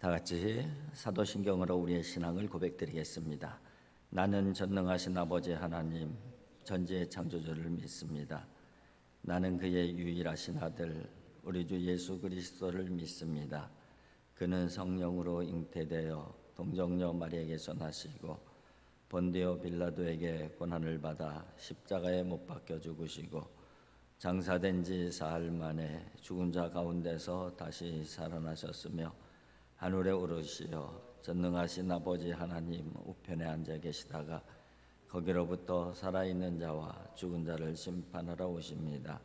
다 같이 사도신경으로 우리의 신앙을 고백드리겠습니다. 나는 전능하신 아버지 하나님, 전지의 창조주를 믿습니다. 나는 그의 유일하신 아들, 우리 주 예수 그리스도를 믿습니다. 그는 성령으로 잉태되어 동정녀 마리아에게서 나시고 본디오 빌라도에게 고난을 받아 십자가에 못 박혀 죽으시고 장사된 지 사흘 만에 죽은 자 가운데서 다시 살아나셨으며 하늘에 오르시어 전능하신 아버지 하나님 우편에 앉아 계시다가 거기로부터 살아있는 자와 죽은 자를 심판하러 오십니다.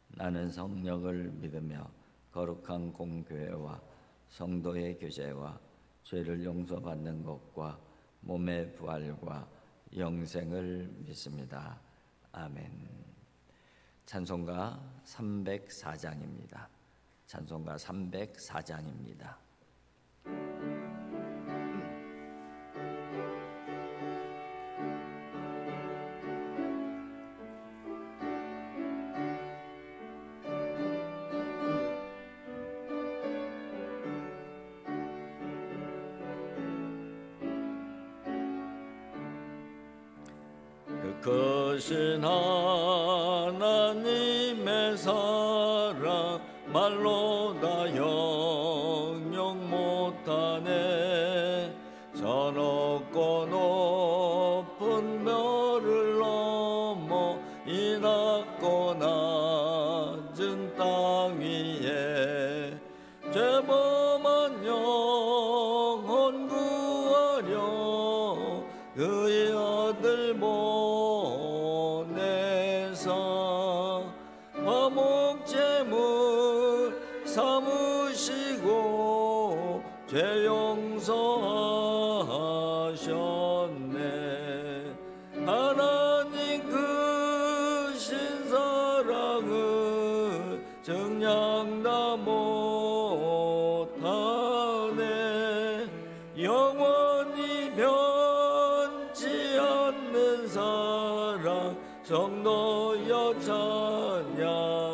나는 성령을 믿으며 거룩한 공교회와 성도의 교제와 죄를 용서받는 것과 몸의 부활과 영생을 믿습니다. 아멘. 찬송가 304장입니다. 찬송가 304장입니다. 크신 하나님의 사랑 말로 다 영영 못하네. 저 높고 높은 별을 넘어 이 낮고 낮은 땅 위에 죄범한 영혼 구하려 그의 아들 화목제물 삼으시고 죄 용서하셨네. 하나님 크신 사랑을 정량 다 못하네. 영원히 변치 않는 사랑 성도여 찬양하세.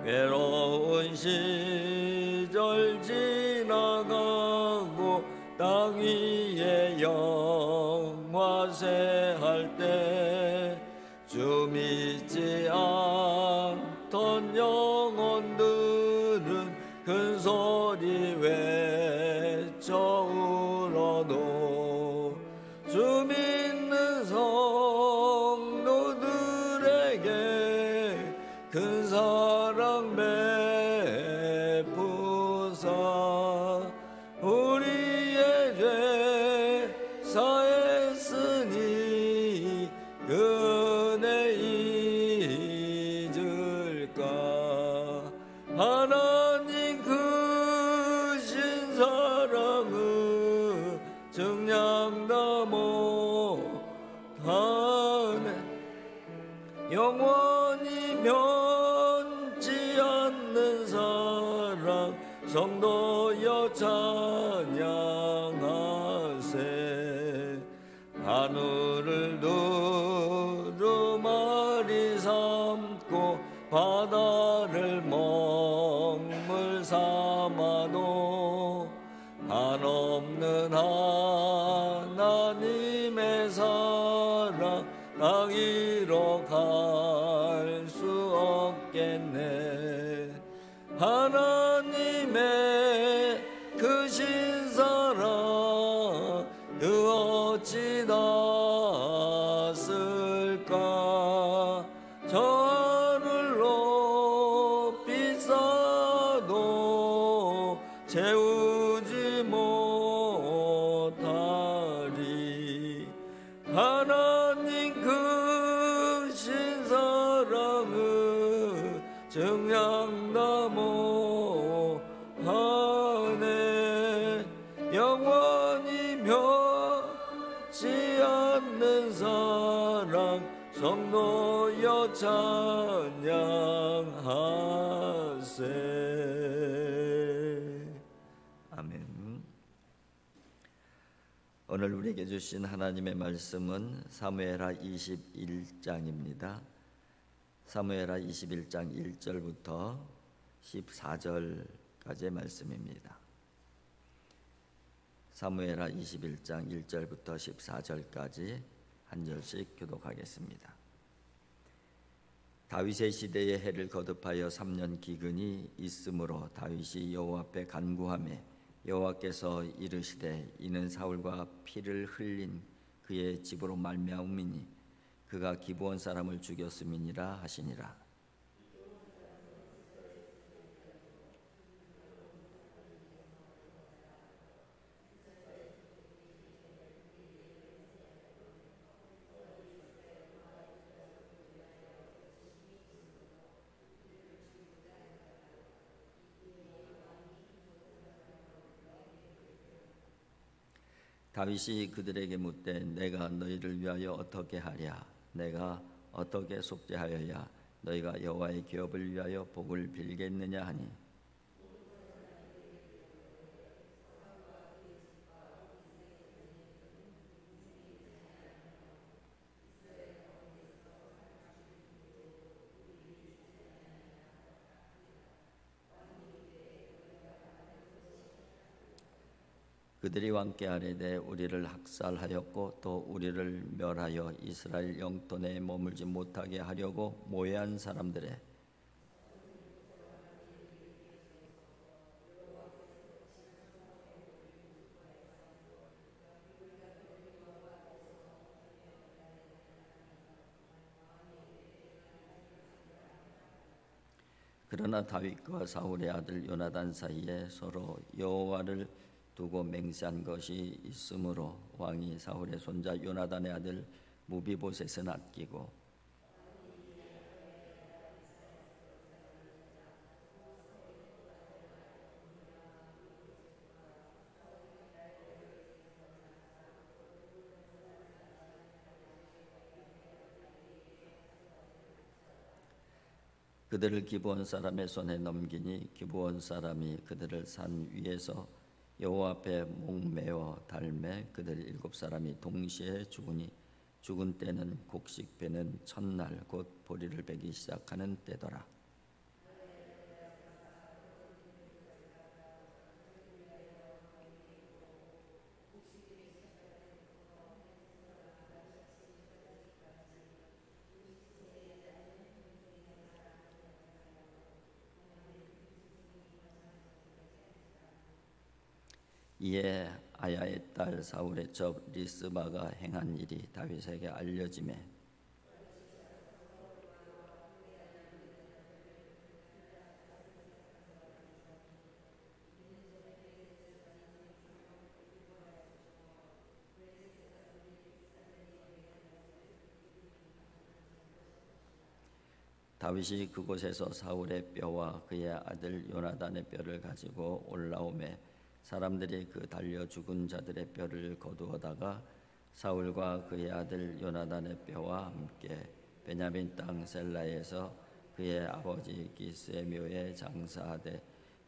외로운 시절 지나가고 땅 위에 영화세할 때 주 믿지 않던 영혼들은 큰 소리 외쳐 울어도 주 믿는 성도들에게 큰 사랑 베푸사 우리의 죄 사했으니 그 은혜 잊을까. 하나님 크신 사랑을 정량 다 못하네. 영원히 변치 않는 사랑 성도여 찬양하세. 하늘을 두루마리 삼고 바다를 먹물 삼아도 한없는 하나님의 사랑 땅 위로 갈 수 없겠네. 하나님의 크신 사랑 그 어찌 닿았을까. 저 하늘로 비싸도 채우지 못하리. 하나님 크신 사랑을 정량 다 못하네. 영원히 변치 않는 사랑 성도여 찬양하세. 아멘. 오늘 우리에게 주신 하나님의 말씀은 사무엘하 21장입니다. 사무엘하 21장 1절부터 14절 14절까지의 말씀입니다. 사무엘하 21장 1절부터 14절까지 한 절씩 교독하겠습니다. 다윗의 시대에 해를 거듭하여 3년 기근이 있으므로 다윗이 여호와 앞에 간구하매 여호와께서 이르시되 이는 사울과 피를 흘린 그의 집으로 말미암음이니 그가 기브온 사람을 죽였음이니라 하시니라. 다윗이 그들에게 묻되 내가 너희를 위하여 어떻게 하랴? 내가 어떻게 속죄하여야 너희가 여호와의 기업을 위하여 복을 빌겠느냐 하니 그들이 왕께 아뢰되 우리를 학살하였고 또 우리를 멸하여 이스라엘 영토 내에 머물지 못하게 하려고 모해한 사람들의 그러나 다윗과 사울의 아들 요나단 사이에 서로 여호와를 두고 맹세한 것이 있으므로 왕이 사울의 손자 요나단의 아들 무비보셋은 아끼고 그들을 기브온 사람의 손에 넘기니 기브온 사람이 그들을 산 위에서 여호와 앞에 목매어 달매 그들 7사람이 동시에 죽으니 죽은 때는 곡식 베는 첫날 곧 보리를 베기 시작하는 때더라. 이에 아야의 딸 사울의 첩 리스바가 행한 일이 다윗에게 알려지매 다윗이 그곳에서 사울의 뼈와 그의 아들 요나단의 뼈를 가지고 올라오매 사람들이 그 달려 죽은 자들의 뼈를 거두어다가 사울과 그의 아들 요나단의 뼈와 함께 베냐민 땅 셀라에서 그의 아버지 기스의 묘에 장사하되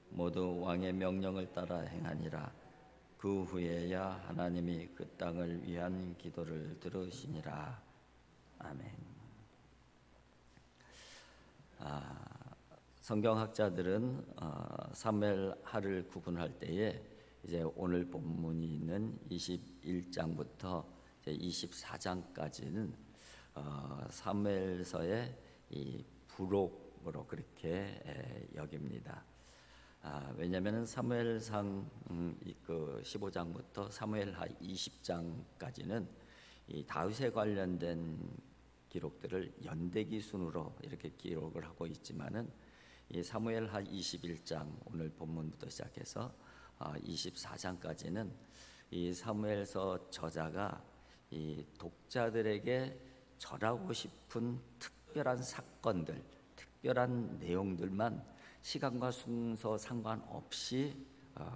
모두 왕의 명령을 따라 행하니라. 그 후에야 하나님이 그 땅을 위한 기도를 들으시니라. 아멘. 성경학자들은 사무엘하를 구분할 때에 이제 오늘 본문이 있는 21장부터 24장까지는 사무엘서의 이 부록으로 그렇게 여깁니다. 왜냐하면 사무엘상 그 15장부터 사무엘하 20장까지는 이 다윗에 관련된 기록들을 연대기 순으로 이렇게 기록을 하고 있지만은 이 사무엘하 21장 오늘 본문부터 시작해서 24장까지는 이 사무엘서 저자가 이 독자들에게 전하고 싶은 특별한 사건들, 특별한 내용들만 시간과 순서 상관없이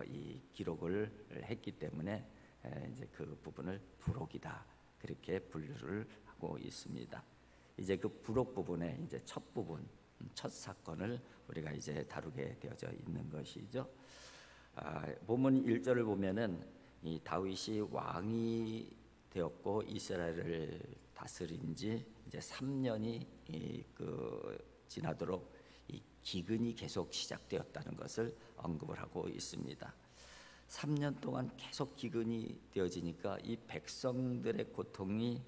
이 기록을 했기 때문에 이제 그 부분을 부록이다 그렇게 분류를 하고 있습니다. 이제 그 부록 부분의 이제 첫 부분, 첫 사건을 우리가 이제 다루게 되어져 있는 것이죠. 본문 1절을 보면은 이 다윗이 왕이 되었고 이스라엘을 다스린 지 이제 3년이 지나도록 이 기근이 계속 시작되었다는 것을 언급을 하고 있습니다. 3년 동안 계속 기근이 되어지니까 이 백성들의 고통이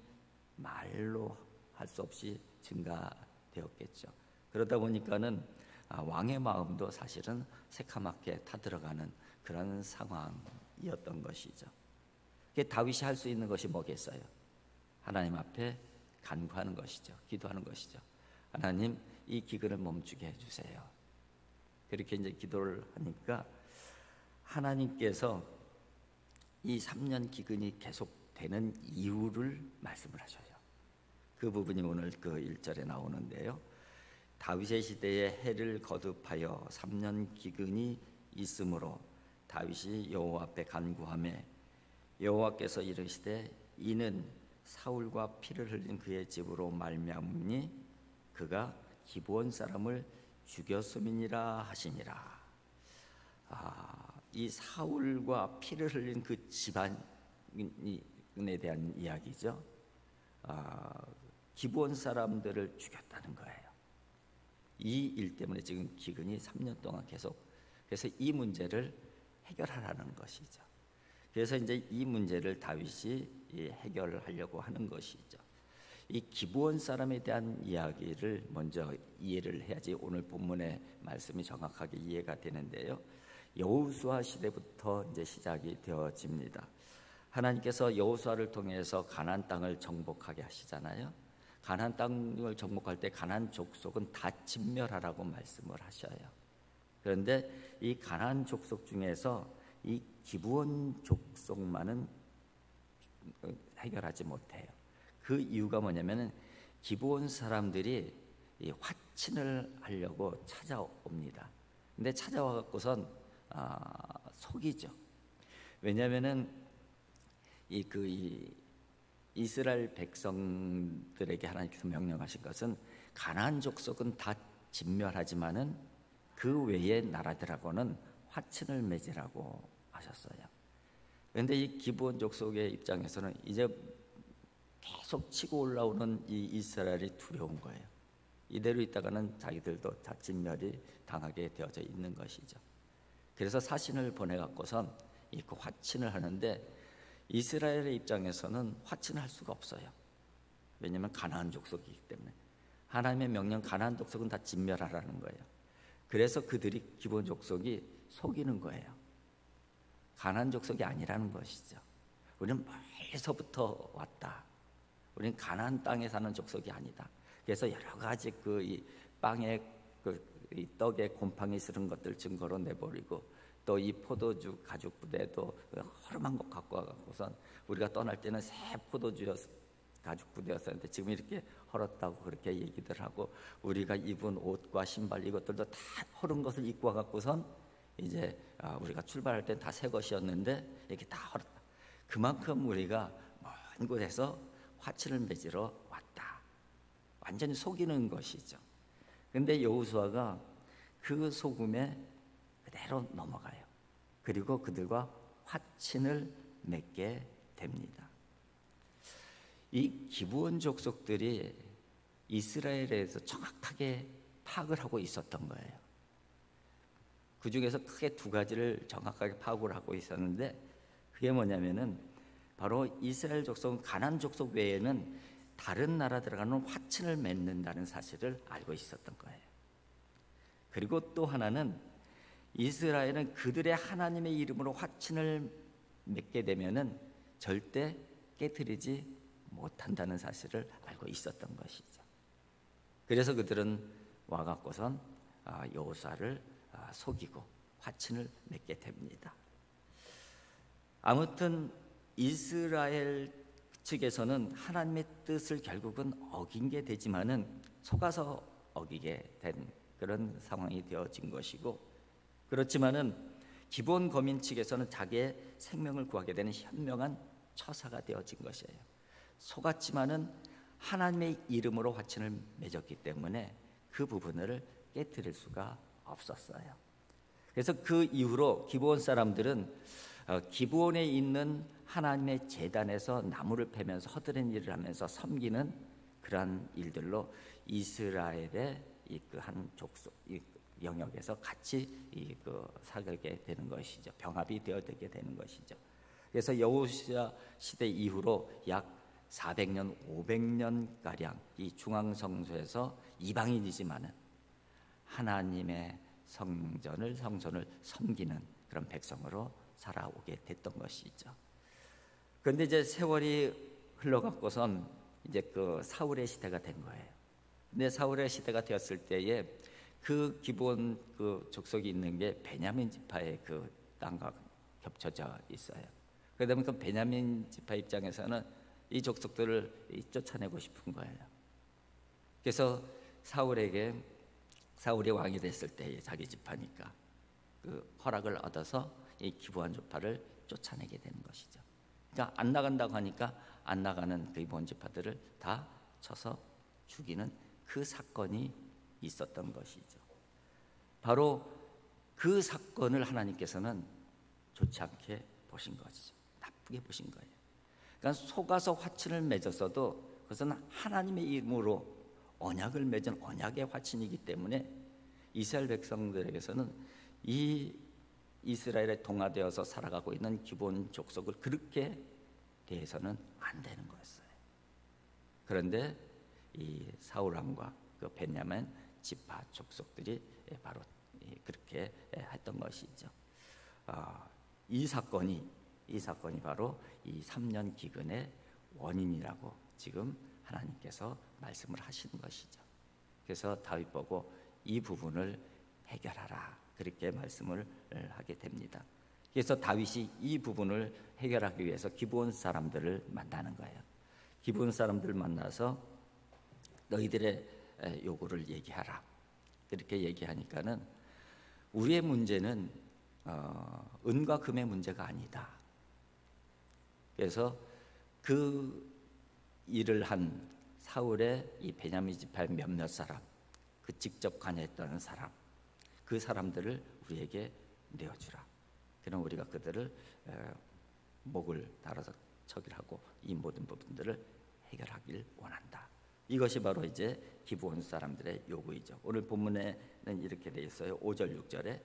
말로 할 수 없이 증가되었겠죠. 그러다 보니까는 왕의 마음도 사실은 새카맣게 타들어가는 그런 상황이었던 것이죠. 다윗이 할 수 있는 것이 뭐겠어요? 하나님 앞에 간구하는 것이죠. 기도하는 것이죠. 하나님, 이 기근을 멈추게 해주세요. 그렇게 이제 기도를 하니까 하나님께서 이 3년 기근이 계속되는 이유를 말씀을 하셔요. 그 부분이 오늘 그 1절에 나오는데요. 다윗의 시대에 해를 거듭하여 3년 기근이 있으므로 다윗이 여호와 앞에 간구하며 여호와께서 이르시되 이는 사울과 피를 흘린 그의 집으로 말미암으니 그가 기브온 사람을 죽였음이니라 하시니라. 이 사울과 피를 흘린 그 집안에 대한 이야기죠. 기브온 사람들을 죽였다는 거예요. 이 일 때문에 지금 기근이 3년 동안 계속, 그래서 이 문제를 해결하라는 것이죠. 그래서 이제 이 문제를 다윗이 해결하려고 하는 것이죠. 이 기브온 사람에 대한 이야기를 먼저 이해를 해야지 오늘 본문의 말씀이 정확하게 이해가 되는데요. 여호수아 시대부터 이제 시작이 되어집니다. 하나님께서 여호수아를 통해서 가나안 땅을 정복하게 하시잖아요. 가나안 땅을 정복할 때 가나안 족속은 다 진멸하라고 말씀을 하셔요. 그런데 이 가나안 족속 중에서 이 기브온 족속만은 해결하지 못해요. 그 이유가 뭐냐면은 기브온 사람들이 이 화친을 하려고 찾아옵니다. 근데 찾아와 갖고선 속이죠. 왜냐하면은 이 이스라엘 백성들에게 하나님께서 명령하신 것은 가나안 족속은 다 진멸하지만은 그 외의 나라들하고는 화친을 맺으라고 하셨어요. 그런데 이 기브온 족속의 입장에서는 이제 계속 치고 올라오는 이 이스라엘이 두려운 거예요. 이대로 있다가는 자기들도 다 진멸이 당하게 되어져 있는 것이죠. 그래서 사신을 보내갖고선 그 화친을 하는데 이스라엘의 입장에서는 화친을 할 수가 없어요. 왜냐하면 가나안 족속이기 때문에 하나님의 명령 가나안 족속은 다 진멸하라는 거예요. 그래서 그들이 기브온 족속이 속이는 거예요. 가나안 족속이 아니라는 것이죠. 우리는 멀리서부터 왔다. 우리는 가나안 땅에 사는 족속이 아니다. 그래서 여러 가지 이 빵에 이 떡에 곰팡이 스른 것들 증거로 내버리고 또 이 포도주 가죽 부대도 허름한 것 갖고 와갖고선 우리가 떠날 때는 새 포도주였 가죽 부대였었는데 지금 이렇게 헐었다고 그렇게 얘기들 하고 우리가 입은 옷과 신발 이것들도 다 허른 것을 입고 와갖고선 이제 우리가 출발할 때 다 새 것이었는데 이렇게 다 헐었다. 그만큼 우리가 먼 곳에서 화친을 맺으러 왔다. 완전히 속이는 것이죠. 그런데 여호수아가 그 속음에 그대로 넘어가요. 그리고 그들과 화친을 맺게 됩니다. 이 기브온 족속들이 이스라엘에서 정확하게 파악을 하고 있었던 거예요. 그 중에서 크게 두 가지를 정확하게 파악을 하고 있었는데 그게 뭐냐면은 바로 이스라엘 족속은 가나안 족속 외에는 다른 나라들과는 화친을 맺는다는 사실을 알고 있었던 거예요. 그리고 또 하나는 이스라엘은 그들의 하나님의 이름으로 화친을 맺게 되면은 절대 깨트리지 못한다는 사실을 알고 있었던 것이죠. 그래서 그들은 와갖고선 여호수아를 속이고 화친을 맺게 됩니다. 아무튼 이스라엘 측에서는 하나님의 뜻을 결국은 어긴 게 되지만은 속아서 어기게 된 그런 상황이 되어진 것이고, 그렇지만은 기브온 거민 측에서는 자기의 생명을 구하게 되는 현명한 처사가 되어진 것이에요. 속았지만은 하나님의 이름으로 화친을 맺었기 때문에 그 부분을 깨트릴 수가 없었어요. 그래서 그 이후로 기브온 사람들은 기브온에 있는 하나님의 제단에서 나무를 패면서 허드렛 일을 하면서 섬기는 그러한 일들로 이스라엘의 한 족속, 영역에서 같이 살게 되는 것이죠. 병합이 되게 되는 것이죠. 그래서 여호수아 시대 이후로 약 400년, 500년 가량 이 중앙 성소에서 이방인이지만은 하나님의 성전을 섬기는 그런 백성으로 살아오게 됐던 것이죠. 그런데 이제 세월이 흘러갖고선 이제 그 사울의 시대가 된 거예요. 근데 사울의 시대가 되었을 때에 그 기본 그 족속이 있는 게 베냐민 지파의 그 땅과 겹쳐져 있어요. 그러다 보니까 베냐민 지파 입장에서는 이 족속들을 쫓아내고 싶은 거예요. 그래서 사울이 왕이 됐을 때 자기 지파니까 그 허락을 얻어서 이 기브온 지파를 쫓아내게 되는 것이죠. 그러니까 안 나간다고 하니까 안 나가는 그 기브온 지파들을 다 쳐서 죽이는 그 사건이 있었던 것이죠. 바로 그 사건을 하나님께서는 좋지 않게 보신 것이죠. 나쁘게 보신 거예요. 그러니까 속아서 화친을 맺었어도 그것은 하나님의 이름으로 언약을 맺은 언약의 화친이기 때문에 이스라엘 백성들에게서는 이 이스라엘에 동화되어서 살아가고 있는 기본 족속을 그렇게 대해서는 안 되는 거였어요. 그런데 이 사울 왕과 그 베냐민 지파 족속들이 바로 그렇게 했던 것이죠. 이 사건이 바로 이 3년 기근의 원인이라고 지금 하나님께서 말씀을 하시는 것이죠. 그래서 다윗 보고 이 부분을 해결하라 그렇게 말씀을 하게 됩니다. 그래서 다윗이 이 부분을 해결하기 위해서 기브온 사람들을 만나는 거예요. 기브온 사람들을 만나서 너희들의 요구를 얘기하라. 그렇게 얘기하니까는 우리의 문제는 은과 금의 문제가 아니다. 그래서 그 일을 한 사울의 이 베냐민 지파의 몇몇 사람, 그 직접 관여했던 사람, 그 사람들을 우리에게 내어주라. 그럼 우리가 그들을 목을 달아서 처결하고 이 모든 부분들을 해결하길 원한다. 이것이 바로 이제 기브온 사람들의 요구이죠. 오늘 본문에는 이렇게 되어 있어요. 5절 6절에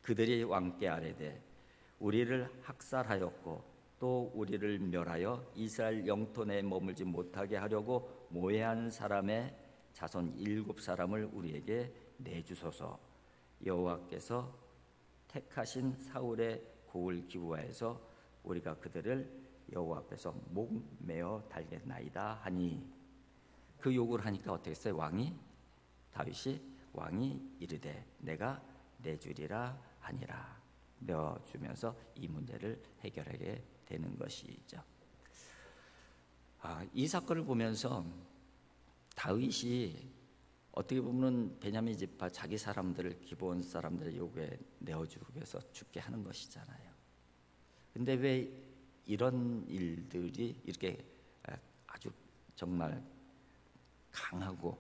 그들이 왕께 아뢰되 우리를 학살하였고 또 우리를 멸하여 이스라엘 영토 내에 머물지 못하게 하려고 모해한 사람의 자손 7사람을 우리에게 내주소서. 여호와께서 택하신 사울의 고을 기브아에서 우리가 그들을 여호와 앞에서 목매어 달겠나이다 하니, 그 요구를 하니까 어떻게 했어요? 다윗이 이르되 내가 내주리라 하니라. 내어주면서 이 문제를 해결하게 되는 것이죠. 이 사건을 보면서 다윗이 어떻게 보면 베냐민 지파 자기 사람들을 기브온 사람들의 요구에 내어주기 위해서 죽게 하는 것이잖아요. 근데 왜 이런 일들이 이렇게 아주 정말 강하고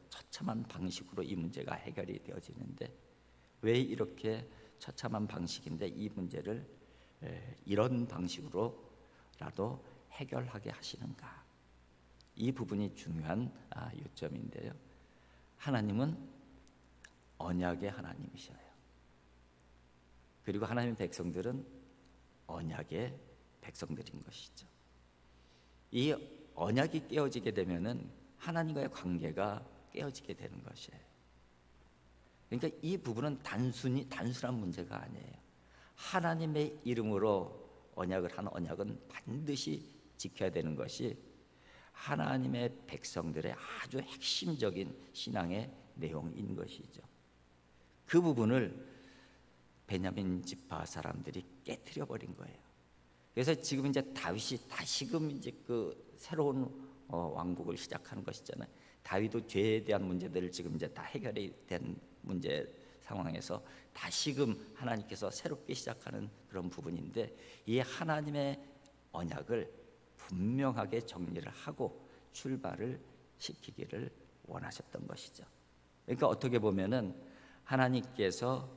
처참한 방식으로 이 문제가 해결이 되어지는데, 왜 이렇게 처참한 방식인데 이 문제를 이런 방식으로라도 해결하게 하시는가? 이 부분이 중요한 요점인데요. 하나님은 언약의 하나님이셔요. 그리고 하나님의 백성들은 언약의 백성들인 것이죠. 이 언약이 깨어지게 되면은 하나님과의 관계가 깨어지게 되는 것이에요. 그러니까 이 부분은 단순한 문제가 아니에요. 하나님의 이름으로 언약을 한 언약은 반드시 지켜야 되는 것이 하나님의 백성들의 아주 핵심적인 신앙의 내용인 것이죠. 그 부분을 베냐민 지파 사람들이 깨트려 버린 거예요. 그래서 지금 이제 다윗이 다시금 이제 그 새로운 왕국을 시작하는 것이잖아요. 다윗도 죄에 대한 문제들을 지금 이제 다 해결이 된 문제 상황에서 다시금 하나님께서 새롭게 시작하는 그런 부분인데, 이 하나님의 언약을 분명하게 정리를 하고 출발을 시키기를 원하셨던 것이죠. 그러니까 어떻게 보면은 하나님께서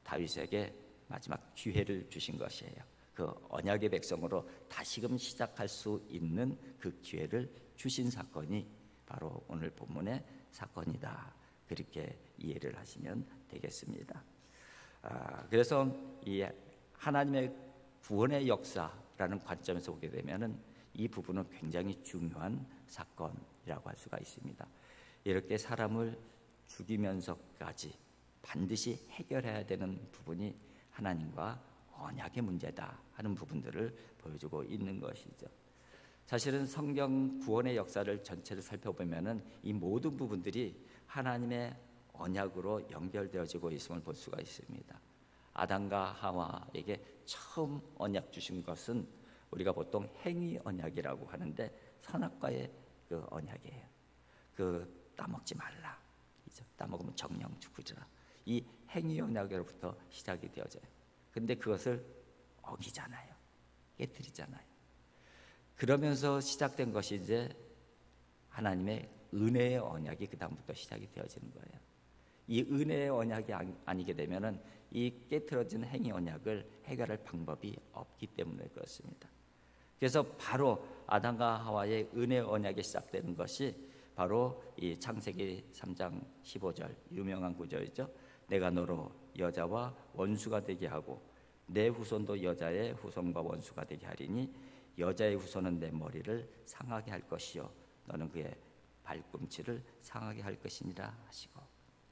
다윗에게 마지막 기회를 주신 것이에요. 그 언약의 백성으로 다시금 시작할 수 있는 그 기회를 주신 사건이 바로 오늘 본문의 사건이다. 그렇게 이해를 하시면 되겠습니다. 그래서 이 하나님의 구원의 역사라는 관점에서 보게 되면은 이 부분은 굉장히 중요한 사건이라고 할 수가 있습니다. 이렇게 사람을 죽이면서까지 반드시 해결해야 되는 부분이 하나님과 언약의 문제다 하는 부분들을 보여주고 있는 것이죠. 사실은 성경 구원의 역사를 전체를 살펴보면은 이 모든 부분들이 하나님의 언약으로 연결되어지고 있음을 볼 수가 있습니다. 아담과 하와에게 처음 언약 주신 것은 우리가 보통 행위 언약이라고 하는데 선악과의 그 언약이에요. 그 따먹지 말라. 따먹으면 정령 죽으리라. 이 행위 언약으로부터 시작이 되어져요. 근데 그것을 어기잖아요. 깨뜨리잖아요. 그러면서 시작된 것이 이제 하나님의 은혜의 언약이 그 다음부터 시작이 되어지는 거예요. 이 은혜의 언약이 아니게 되면은 이 깨트려진 행위 언약을 해결할 방법이 없기 때문에 그렇습니다. 그래서 바로 아담과 하와의 은혜 언약이 시작되는 것이 바로 이 창세기 3장 15절 유명한 구절이죠. 내가 너로 여자와 원수가 되게 하고 내 후손도 여자의 후손과 원수가 되게 하리니 여자의 후손은 내 머리를 상하게 할 것이요 너는 그의 발꿈치를 상하게 할 것이니라 하시고,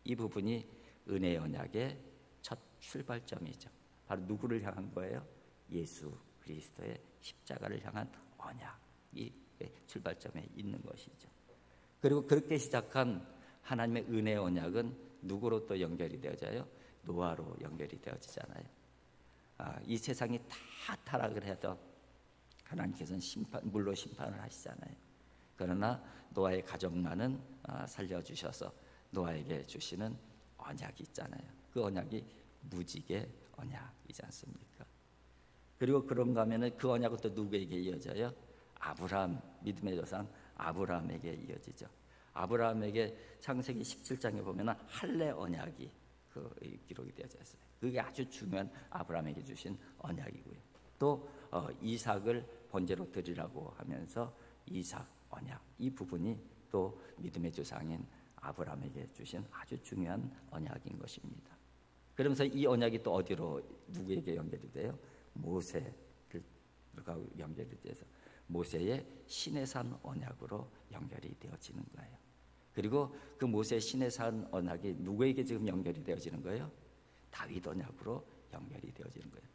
이 부분이 은혜의 언약의 첫 출발점이죠. 바로 누구를 향한 거예요? 예수 그리스도의 십자가를 향한 언약이 출발점에 있는 것이죠. 그리고 그렇게 시작한 하나님의 은혜의 언약은 누구로 또 연결이 되어져요? 노아로 연결이 되어지잖아요. 이 세상이 다 타락을 해도 하나님께서는 물로 심판을 하시잖아요. 그러나 노아의 가족만은 살려주셔서 노아에게 주시는 언약이 있잖아요. 그 언약이 무지개 언약이지 않습니까? 그리고 그런가 하면 그 언약은 또 누구에게 이어져요? 아브라함, 믿음의 조상 아브라함에게 이어지죠. 아브라함에게 창세기 17장에 보면 할례 언약이 기록이 되어져 있어요. 그게 아주 중요한 아브라함에게 주신 언약이고요. 또 이삭을 번제로 드리라고 하면서 이삭 언약, 이 부분이 또 믿음의 조상인 아브라함에게 주신 아주 중요한 언약인 것입니다. 그러면서 이 언약이 또 어디로 누구에게 연결이 돼요? 모세가 연결이 돼서 모세의 시내산 언약으로 연결이 되어지는 거예요. 그리고 그 모세의 시내산 언약이 누구에게 지금 연결이 되어지는 거예요? 다윗 언약으로 연결이 되어지는 거예요.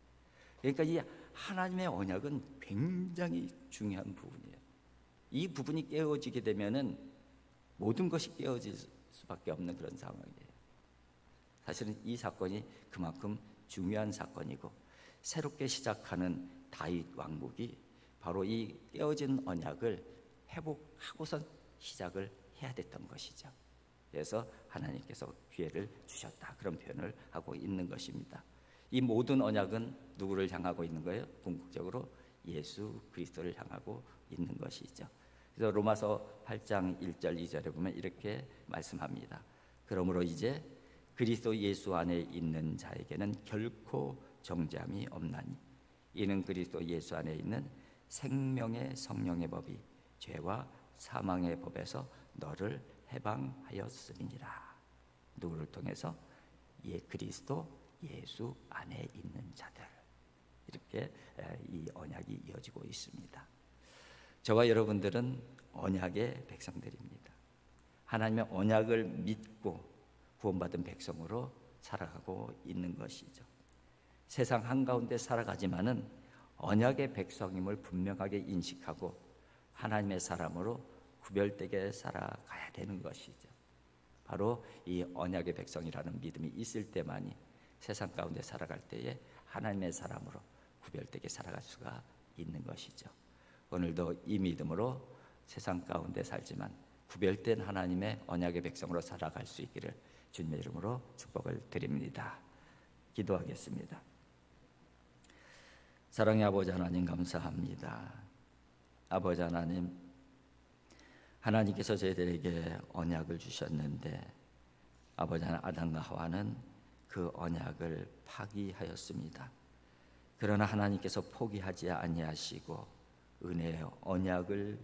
그러니까 이 하나님의 언약은 굉장히 중요한 부분이에요. 이 부분이 깨어지게 되면은 모든 것이 깨어질 수밖에 없는 그런 상황이에요. 사실은 이 사건이 그만큼 중요한 사건이고, 새롭게 시작하는 다윗 왕국이 바로 이 깨어진 언약을 회복하고선 시작을 해야 됐던 것이죠. 그래서 하나님께서 기회를 주셨다, 그런 표현을 하고 있는 것입니다. 이 모든 언약은 누구를 향하고 있는 거예요? 궁극적으로 예수 그리스도를 향하고 있는 것이죠. 그래서 로마서 8장 1절 2절에 보면 이렇게 말씀합니다. 그러므로 이제 그리스도 예수 안에 있는 자에게는 결코 정죄함이 없나니 이는 그리스도 예수 안에 있는 생명의 성령의 법이 죄와 사망의 법에서 너를 해방하였음이니라. 누구를 통해서? 그리스도 예수 안에 있는 자들. 이렇게 이 언약이 이어지고 있습니다. 저와 여러분들은 언약의 백성들입니다. 하나님의 언약을 믿고 구원받은 백성으로 살아가고 있는 것이죠. 세상 한가운데 살아가지만은 언약의 백성임을 분명하게 인식하고 하나님의 사람으로 구별되게 살아가야 되는 것이죠. 바로 이 언약의 백성이라는 믿음이 있을 때만이 세상 가운데 살아갈 때에 하나님의 사람으로 구별되게 살아갈 수가 있는 것이죠. 오늘도 이 믿음으로 세상 가운데 살지만 구별된 하나님의 언약의 백성으로 살아갈 수 있기를 주님의 이름으로 축복을 드립니다. 기도하겠습니다. 사랑의 아버지 하나님, 감사합니다. 아버지 하나님, 하나님께서 저희들에게 언약을 주셨는데 아버지 하나님, 아담과 하와는 그 언약을 파기하였습니다. 그러나 하나님께서 포기하지 아니하시고 은혜의 언약을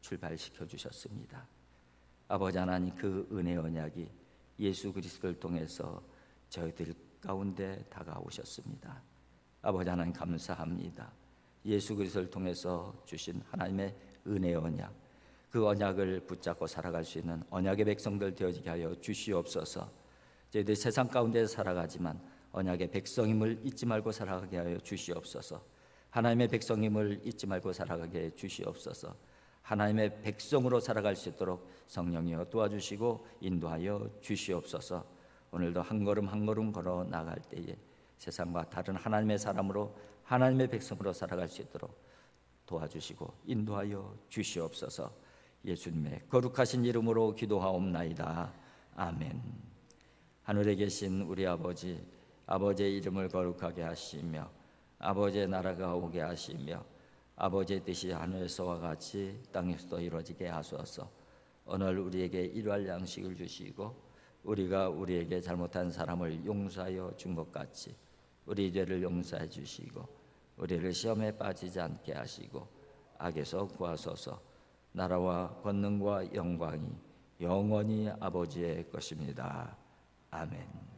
출발시켜 주셨습니다. 아버지 하나님, 그 은혜의 언약이 예수 그리스도를 통해서 저희들 가운데 다가오셨습니다. 아버지 하나님 감사합니다. 예수 그리스도를 통해서 주신 하나님의 은혜의 언약, 그 언약을 붙잡고 살아갈 수 있는 언약의 백성들 되어지게 하여 주시옵소서. 저희들 세상 가운데 살아가지만 언약의 백성임을 잊지 말고 살아가게 하여 주시옵소서. 하나님의 백성임을 잊지 말고 살아가게 해 주시옵소서. 하나님의 백성으로 살아갈 수 있도록 성령이여 도와주시고 인도하여 주시옵소서. 오늘도 한 걸음 한 걸음 걸어 나갈 때에 세상과 다른 하나님의 사람으로 하나님의 백성으로 살아갈 수 있도록 도와주시고 인도하여 주시옵소서. 예수님의 거룩하신 이름으로 기도하옵나이다. 아멘. 하늘에 계신 우리 아버지, 아버지의 이름을 거룩하게 하시며 아버지의 나라가 오게 하시며 아버지의 뜻이 하늘에서와 같이 땅에서도 이루어지게 하소서. 오늘 우리에게 일용할 양식을 주시고 우리가 우리에게 잘못한 사람을 용서하여 준 것 같이 우리 죄를 용서해 주시고 우리를 시험에 빠지지 않게 하시고 악에서 구하소서. 나라와 권능과 영광이 영원히 아버지의 것입니다. 아멘.